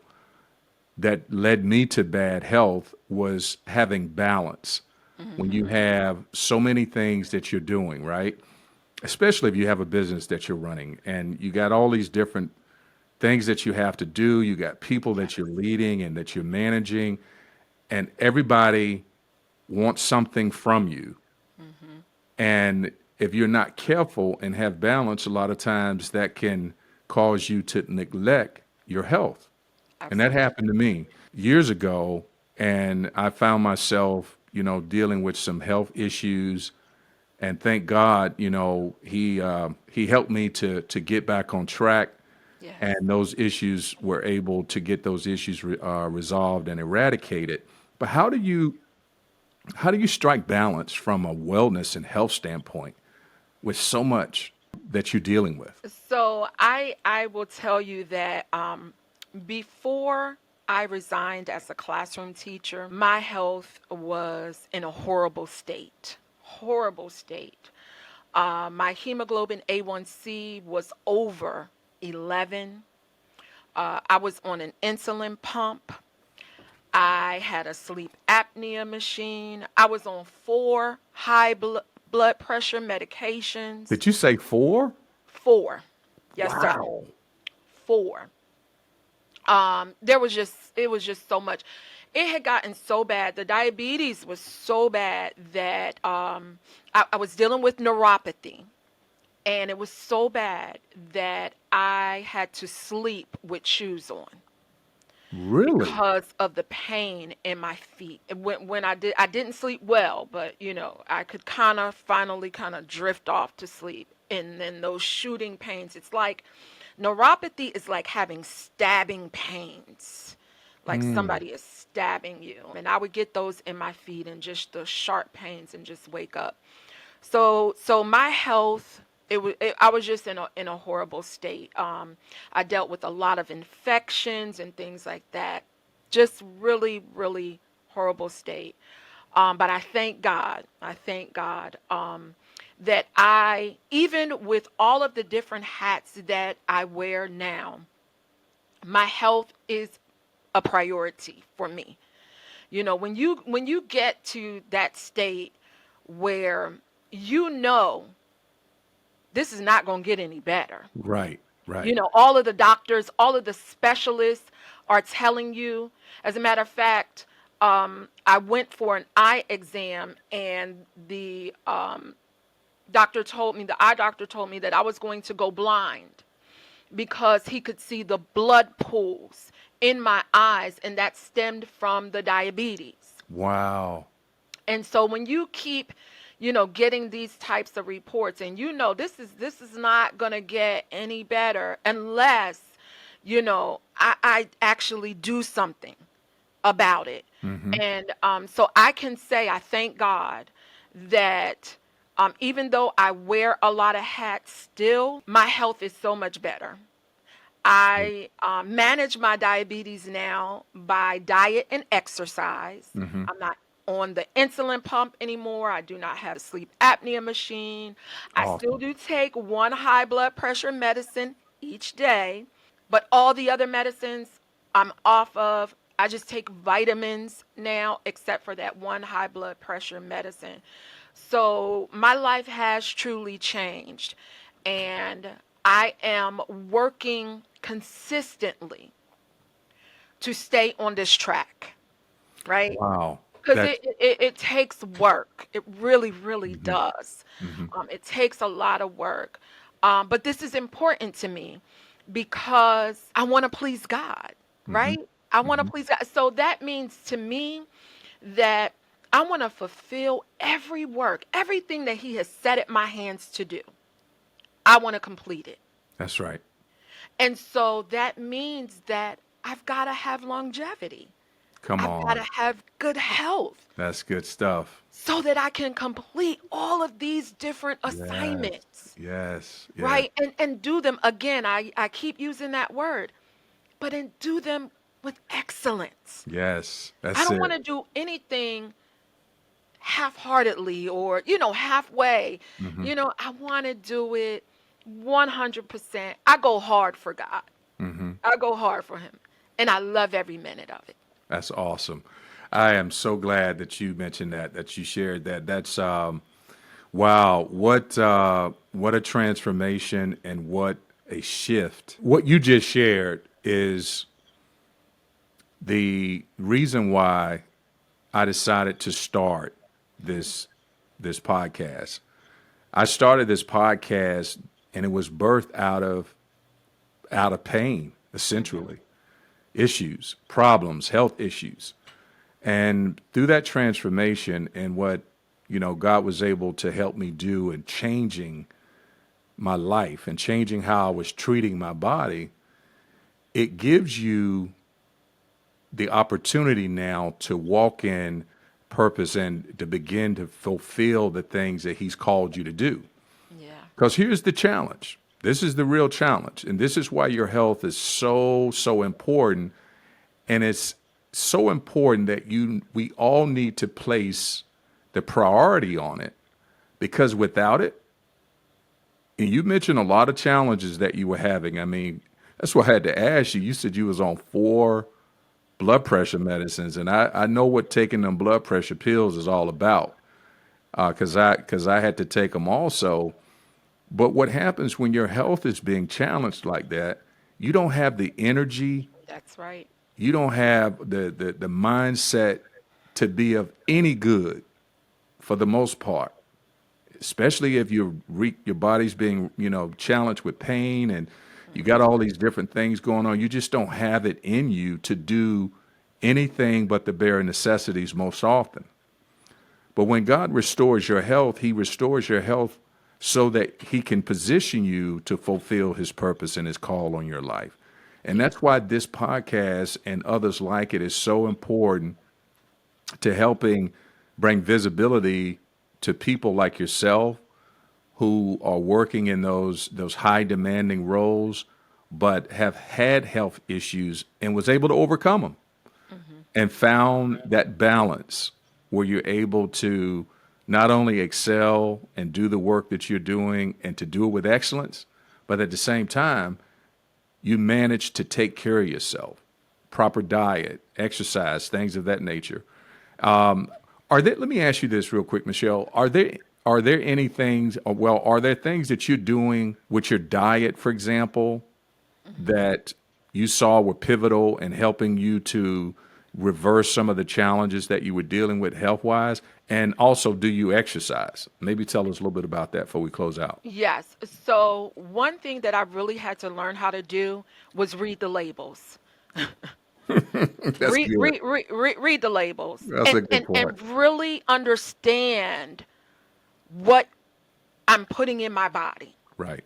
that led me to bad health was having balance. When you Hmm. have so many things that you're doing, right? Especially if you have a business that you're running and you got all these different things that you have to do, you got people that you're Yes. leading and that you're managing, and everybody wants something from you. Hmm. And if you're not careful and have balance, a lot of times that can cause you to neglect your health. And that happened Absolutely. to me years ago. And I found myself, dealing with some health issues. And thank God, he helped me to get back on track. Yes. And those issues were able to get those issues resolved and eradicated. But how do you strike balance from a wellness and health standpoint with so much that you're dealing with? So I will tell you that before I resigned as a classroom teacher, my health was in a horrible state. Horrible state. My hemoglobin A1C was over 11. I was on an insulin pump. I had a sleep apnea machine. I was on four blood pressure medications. Did you say four? Four. Yes, sir. Wow. Four. There was just it was just so much. it had gotten so bad. The diabetes was so bad that I was dealing with neuropathy. And it was so bad that I had to sleep with shoes on Really? because of the pain in my feet. When I didn't sleep well, but I could kind of finally kind of drift off to sleep. And then those shooting pains, it's like neuropathy is like having stabbing pains, like Mm. somebody is stabbing you. And I would get those in my feet and just the sharp pains and just wake up. So my health, I was just in a horrible state. I dealt with a lot of infections and things like that. Just really, really horrible state. But I thank God. I thank God that even with all of the different hats that I wear now, my health is a priority for me. When you get to that state where you know this is not going to get any better. Right, right. All of the doctors, all of the specialists are telling you. As a matter of fact, I went for an eye exam, and the eye doctor told me that I was going to go blind because he could see the blood pools in my eyes, and that stemmed from the diabetes. Wow. And so when you keep, getting these types of reports, and this is not going to get any better unless, I actually do something about it. Hmm. And so I can say I thank God that even though I wear a lot of hats still, my health is so much better. I manage my diabetes now by diet and exercise. Hmm. I'm not on the insulin pump anymore. I do not have a sleep apnea machine. I still Awesome. do take one high blood pressure medicine each day, but all the other medicines I'm off of. I just take vitamins now, except for that one high blood pressure medicine. So my life has truly changed. And I am working consistently to stay on this track, right? Wow. Because That's. it takes work. It really, really Hmm. does. Hmm. It takes a lot of work. But this is important to me because I want to please God, Hmm. right? I want to Hmm. please God. So that means to me that I want to fulfill every work, everything that He has set at my hands to do. I want to complete it. That's right. And so that means that I've got to have longevity. Come I've got to on. have good health That's good stuff. so that I can complete all of these different Yes. assignments, Yes. Yes. right? And do them again. I keep using that word, but and do them with excellence. Yes. I That's don't want it. to do anything half-heartedly or halfway. Hmm. I want to do it 100%. I go hard for God. Hmm. I go hard for him, and I love every minute of it. That's awesome. I am so glad that you mentioned that you shared that. That's wow. What a transformation and what a shift. What you just shared is the reason why I decided to start this this podcast. I started this podcast and it was birthed out of pain, Hmm. essentially, issues, problems, health issues. And through that transformation and what, God was able to help me do in changing my life and changing how I was treating my body, it gives you the opportunity now to walk in purpose and to begin to fulfill the things that he's called you to do. Yeah. Because here's the challenge. This is the real challenge. And this is why your health is so, so important. And it's so important that we all need to place the priority on it because without it, and you mentioned a lot of challenges that you were having. I mean, that's why I had to ask you. You said you was on 4 blood pressure medicines, and I know what taking them blood pressure pills is all about because I had to take them also. But what happens when your health is being challenged like that? You don't have the energy That's right. you don't have the mindset to be of any good for the most part, especially if your body's being, challenged with pain and you got Mhm. all these different things going on. You just don't have it in you to do anything but the bare necessities most often. But when God restores your health, He restores your health so that He can position you to fulfill His purpose and His call on your life. And Yeah. that's why this podcast and others like it is so important to helping bring visibility to people like yourself who are working in those high demanding roles but have had health issues and was able to overcome them Hmm. and found that balance where you're able to not only excel and do the work that you're doing and to do it with excellence, but at the same time, you manage to take care of yourself, proper diet, exercise, things of that nature. Let me ask you this real quick, Michelle. Are there any things, well, are there things that you're doing with your diet, for example, Hmm. that you saw were pivotal in helping you to reverse some of the challenges that you were dealing with health wise? And also, do you exercise? Maybe tell us a little bit about that before we close out. Yes. So one thing that I really had to learn how to do was read the labels. That's good. Read the labels That's and, a good and point. and really understand what I'm putting in my body. Right.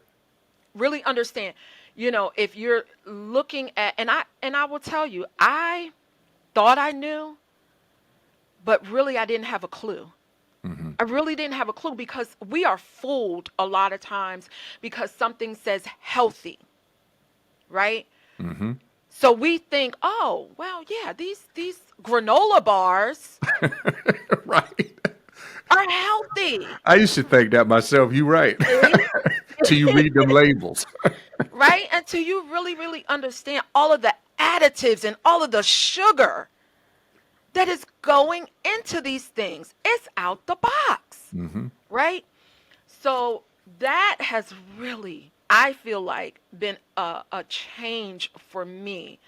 Really understand. If you're looking at, and I will tell you, I thought I knew, but really I didn't have a clue. Hmm. I really didn't have a clue because we are fooled a lot of times because something says healthy, right? Hmm. So we think, oh, well, yeah, these granola bars Right. are healthy. I used to think that myself. You're right. See? Till you read them labels. Right? Until you really, really understand all of the additives and all of the sugar that is going into these things. It's out the box, Hmm. right? So that has really, I feel like, been a change for me.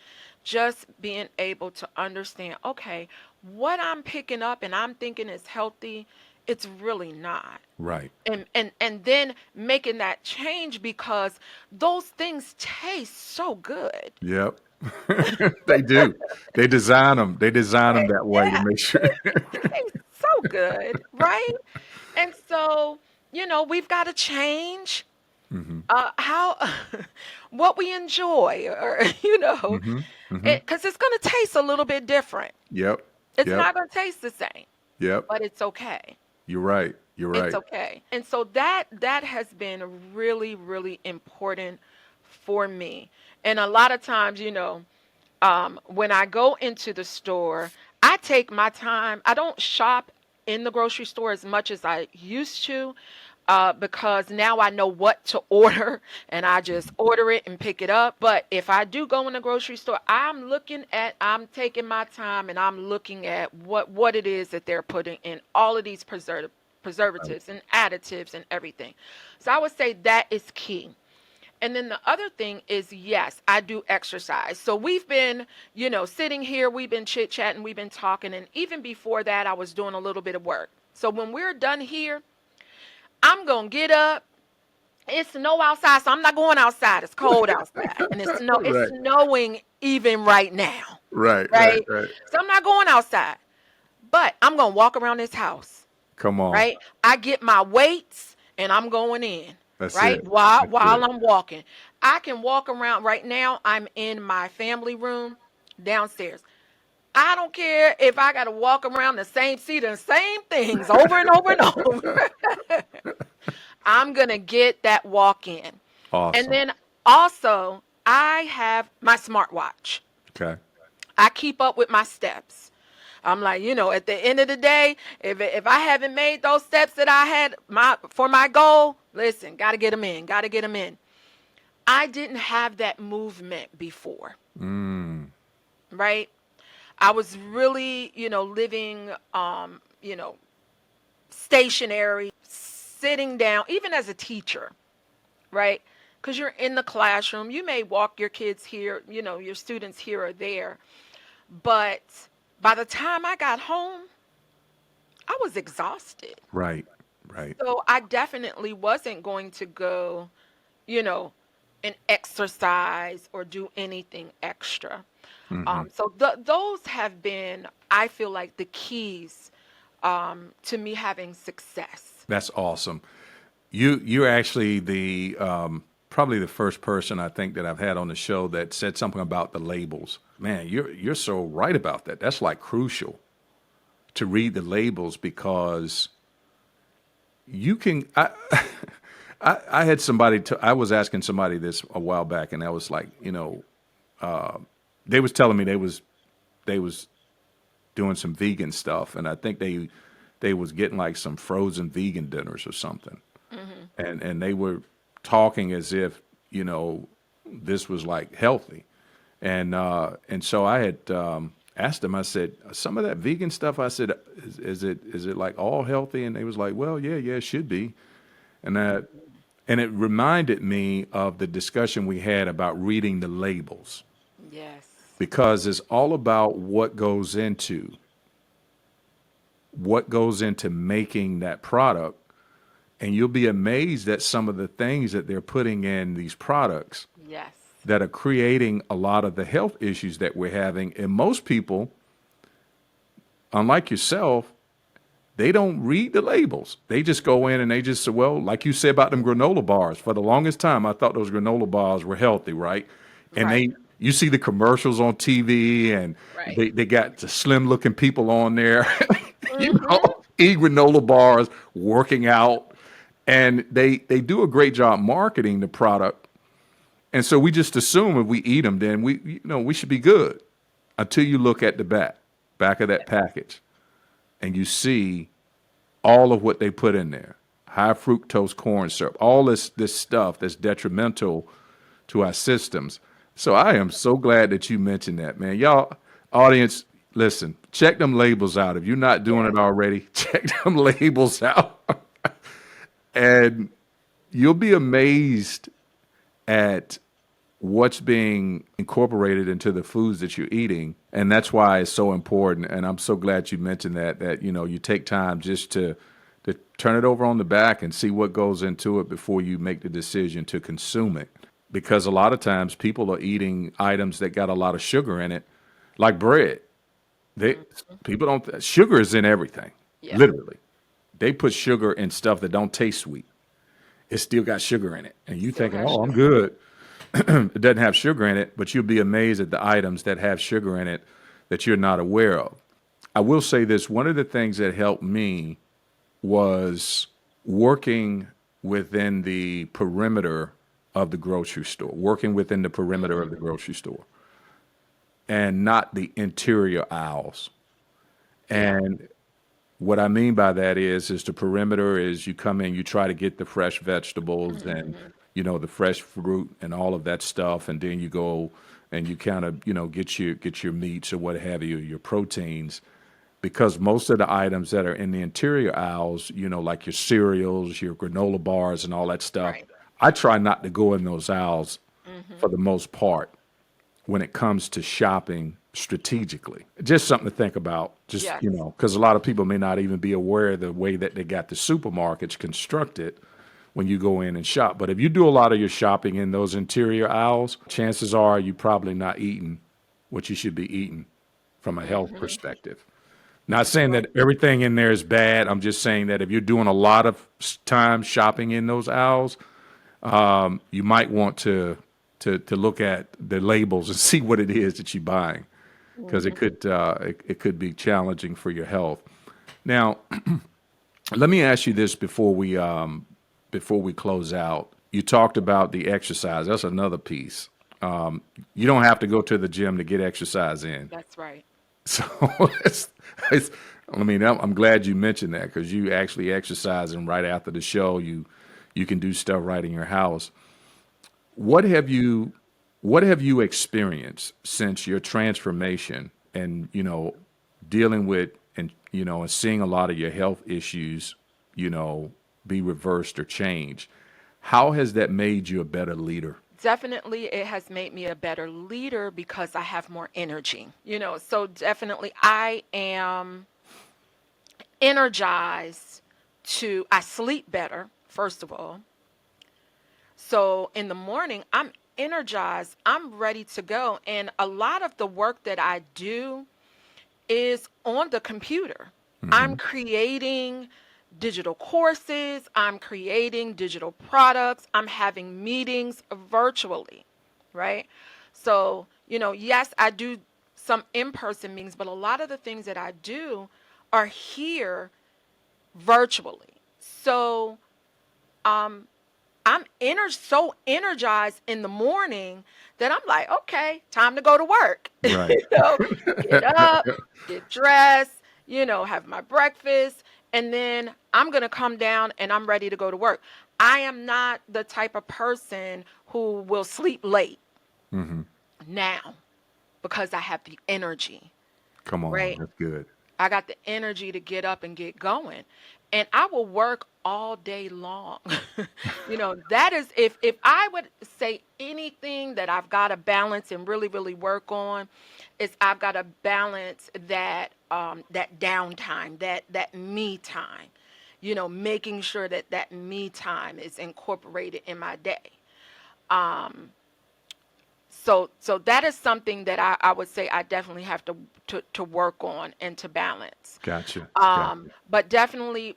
Just being able to understand, okay, what I'm picking up and I'm thinking is healthy, it's really not. Right. And then making that change because those things taste so good. Yep. They do. They design them. They design them that way to Yeah, make sure. it tastes so good, right? And so, we've got to change Hmm. how what we enjoy, or Hmm. Hmm. because it's going to taste a little bit different. Yep. It's Yep. not going to taste the same, Yep. but it's okay. You're right. You're It's right. okay. And so that has been really, really important for me. And a lot of times, when I go into the store, I take my time. I don't shop in the grocery store as much as I used to, because now I know what to order and I just order it and pick it up. But if I do go in the grocery store, I'm taking my time and I'm looking at what it is that they're putting in all of these Right. preservatives and additives and everything. So I would say that is key. And then the other thing is, yes, I do exercise. So we've been, sitting here, we've been chit chatting, we've been talking. And even before that, I was doing a little bit of work. So when we're done here, I'm going to get up. It's snow outside, so I'm not going outside. It's cold outside. And it's Right. snowing even right now, Right. Right. right? Right. So I'm not going outside. But I'm going to walk around this house, Come on. right? I get my weights and I'm going in, That's right? it. While That's while it. I'm walking. I can walk around right now. I'm in my family room downstairs. I don't care if I got to walk around the same seat and same things over and over and over. I'm going to get that walk in. And Awesome. then also, I have my smartwatch. Okay. I keep up with my steps. I'm like, at the end of the day, if I haven't made those steps that I had for my goal, listen, got to get them in, got to get them in. I didn't have that movement before, Mm. right? I was really, living, you know, stationary, sitting down, even as a teacher, right? Because you're in the classroom, you may walk your kids here, your students here or there. But by the time I got home, I was exhausted. Right. Right. So I definitely wasn't going to go, you know, and exercise or do anything extra. Hmm. So those have been, I feel like, the keys to me having success. That's awesome. You're actually the probably the first person I think that I've had on the show that said something about the labels. Man, you're so right about that. That's like crucial to read the labels because you can. I had somebody. I was asking somebody this a while back, and I was like, they was telling me they was doing some vegan stuff, and I think they was getting like some frozen vegan dinners or something, Hmm. and they were talking as if this was like healthy, and so I had asked them. I said, some of that vegan stuff. I said, is it like all healthy? And they was like, well, yeah, it should be. And that and it reminded me of the discussion we had about reading the labels Yes. because it's all about what goes into making that product. And you'll be amazed at some of the things that they're putting in these products Yes. that are creating a lot of the health issues that we're having. And most people, unlike yourself, they don't read the labels. They just go in and they just say, well, like you said about them granola bars. For the longest time, I thought those granola bars were healthy, right? And Right. you see the commercials on TV, and Right. they got the slim looking people on there, Hmm. eat granola bars, working out, and they do a great job marketing the product. And so we just assume if we eat them, then we should be good until you look at the back of that package, and you see all of what they put in there. High fructose corn syrup, all this stuff that's detrimental to our systems. So I am so glad that you mentioned that, man. Y'all, audience, listen, check them labels out. If you're not doing Yes. it already, check them labels out. And you'll be amazed at what's being incorporated into the foods that you're eating. And that's why it's so important. And I'm so glad you mentioned that you take time just to turn it over on the back and see what goes into it before you make the decision to consume it. Because a lot of times people are eating items that got a lot of sugar in it, like bread. They Hmm. People don't sugar is in everything, Yeah. literally. They put sugar in stuff that don't taste sweet. It still got sugar in it. And you Still thinking, got oh, I'm sugar. good. It doesn't have sugar in it, but you'll be amazed at the items that have sugar in it that you're not aware of. I will say this, one of the things that helped me was working within the perimeter of the grocery store, working within the perimeter of the Hmm. grocery store and not the interior aisles. Yeah. And what I mean by that is the perimeter is you come in, you try to get the fresh vegetables and Hmm. the fresh fruit and all of that stuff, and then you go and you kind of get your meats or what have you, your proteins, because most of the items that are in the interior aisles, like your cereals, your granola bars, and all that stuff, Right. I try not to go in those aisles Hmm. for the most part when it comes to shopping strategically. Just something to think about, just, Yes. because a lot of people may not even be aware of the way that they got the supermarkets constructed when you go in and shop. But if you do a lot of your shopping in those interior aisles, chances are you're probably not eating what you should be eating from a health Hmm. perspective. Not That's saying right. that everything in there is bad. I'm just saying that if you're doing a lot of time shopping in those aisles, you might want to look at the labels and see what it is that you're buying, because it Hmm. could it could be challenging for your health. Now, let me ask you this before we close out. You talked about the exercise. That's another piece. You don't have to go to the gym to get exercise in. That's right. So it's, I mean, I'm glad you mentioned that because you actually exercise, and right after the show, you can do stuff right in your house. What have you what have you experienced since your transformation and dealing with and seeing a lot of your health issues you know be reversed or changed? How has that made you a better leader? Definitely it has made me a better leader because I have more energy. So definitely I am energized I sleep better, first of all. So in the morning, I'm energized, I'm ready to go. And a lot of the work that I do is on the computer. Hmm. I'm creating digital courses, I'm creating digital products, I'm having meetings virtually, right? So, yes, I do some in person meetings, but a lot of the things that I do are here virtually. So, um, so energized in the morning that I'm like, okay, time to go to work. Right. Get up, get dressed, have my breakfast, and then I'm going to come down and I'm ready to go to work. I am not the type of person who will sleep late Hmm. now because I have the energy, Come on, right? that's good. I got the energy to get up and get going. And I will work all day long. That is if I would say anything that I've got to balance and really, really work on, is I've got to balance that downtime, that me time. Making sure that me time is incorporated in my day. Um, so that is something that I would say I definitely have to work on and to balance. Gotcha. Gotcha. But definitely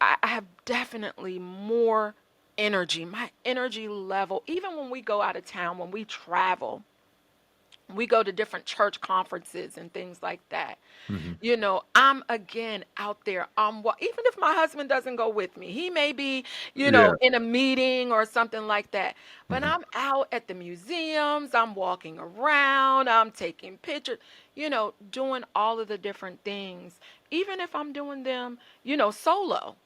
I have definitely more energy. My energy level, even when we go out of town, when we travel, we go to different church conferences and things like that. Hmm. I'm again out there. Even if my husband doesn't go with me, he may be, Yeah. in a meeting or something like that. But Hmm. I'm out at the museums, I'm walking around, I'm taking pictures, doing all of the different things, even if I'm doing them, solo.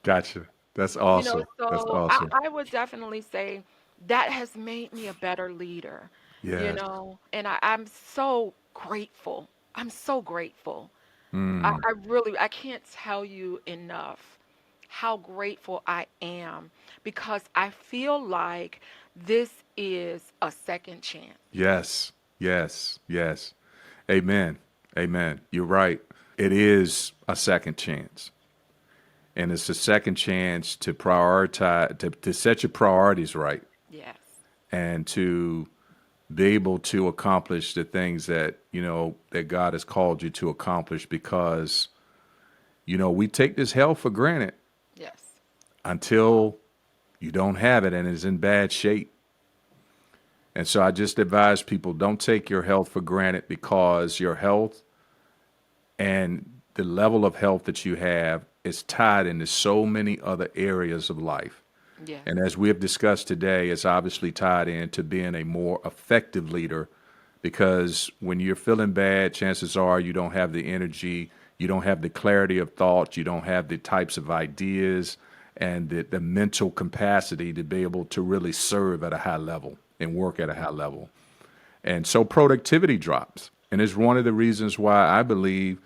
Gotcha. That's awesome. That's So awesome. I would definitely say that has made me a better leader, Yes. and I'm so grateful. I'm so grateful. Mm. I really, I can't tell you enough how grateful I am because I feel like this is a second chance. Yes. Yes. Yes. Amen. Amen. You're right. It is a second chance. And it's a second chance to prioritize, to set your priorities right Yes. and to be able to accomplish the things that, that God has called you to accomplish because, we take this health for granted Yes. until you don't have it and it's in bad shape. And so I just advise people don't take your health for granted because your health and the level of health that you have is tied into so many other areas of life. Yes. And as we have discussed today, it's obviously tied into being a more effective leader because when you're feeling bad, chances are you don't have the energy, you don't have the clarity of thought, you don't have the types of ideas and the mental capacity to be able to really serve at a high level and work at a high level. And so productivity drops. And it's one of the reasons why I believe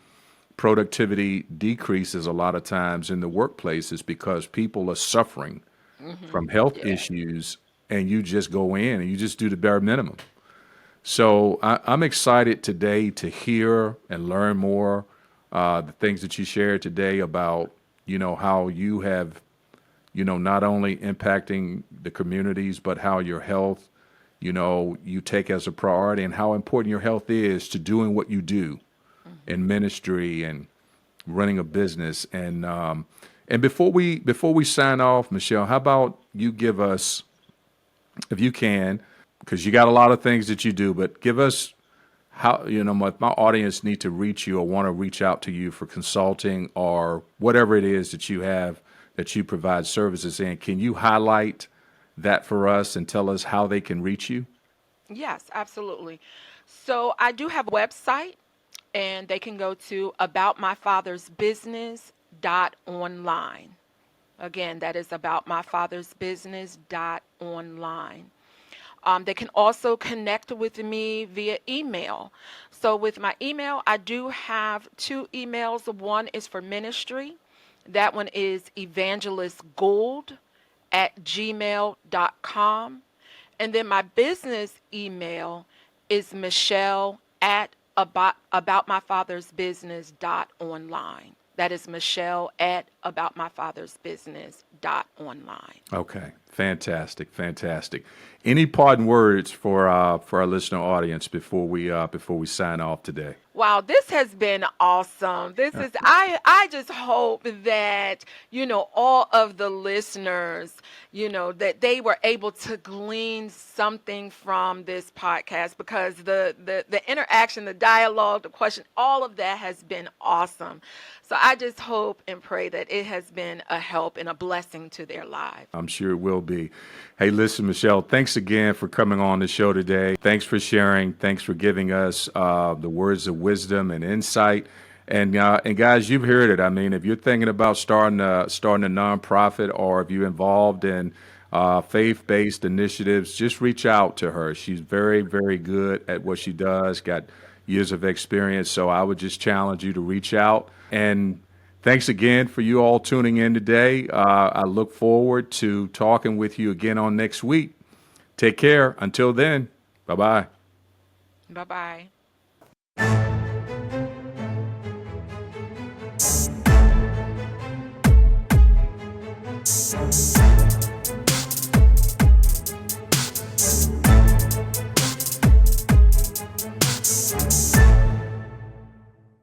productivity decreases a lot of times in the workplace is because people are suffering Hmm. from health Yeah. issues and you just go in and you just do the bare minimum. So I'm excited today to hear and learn more the things that you shared today about how you have not only impacting the communities but how your health you take as a priority and how important your health is to doing what you do in Hmm. ministry and running a business. And before we sign off, Michelle, how about you give us, if you can, because you got a lot of things that you do, but give us how my audience need to reach you or want to reach out to you for consulting or whatever it is that you have that you provide services in. Can you highlight that for us and tell us how they can reach you? Yes, absolutely. So I do have a website, and they can go to aboutmyfathersbusiness.online. Again, that is aboutmyfathersbusiness.online. They can also connect with me via email. So, with my email, I do have two emails. One is for ministry, that one is evangelistgould at gmail.com. And then my business email is Michelle at aboutmyfathersbusiness.online. That is Michelle at aboutmyfathersbusiness.online. Okay, fantastic, fantastic. Any parting words for our listener audience before we sign off today? Wow, this has been awesome. This is I just hope that, all of the listeners, that they were able to glean something from this podcast, because the interaction, the dialogue, the question, all of that has been awesome. So I just hope and pray that it has been a help and a blessing to their lives. I'm sure it will be. Hey, listen, Michelle, thanks again for coming on the show today. Thanks for sharing. Thanks for giving us the words of wisdom and insight. And guys, you've heard it. I mean, if you're thinking about starting a nonprofit, or if you're involved in faith-based initiatives, just reach out to her. She's very, very good at what she does. Got years of experience. So I would just challenge you to reach out. And thanks again for you all tuning in today. I look forward to talking with you again on next week. Take care. Until then, bye bye. Bye-bye.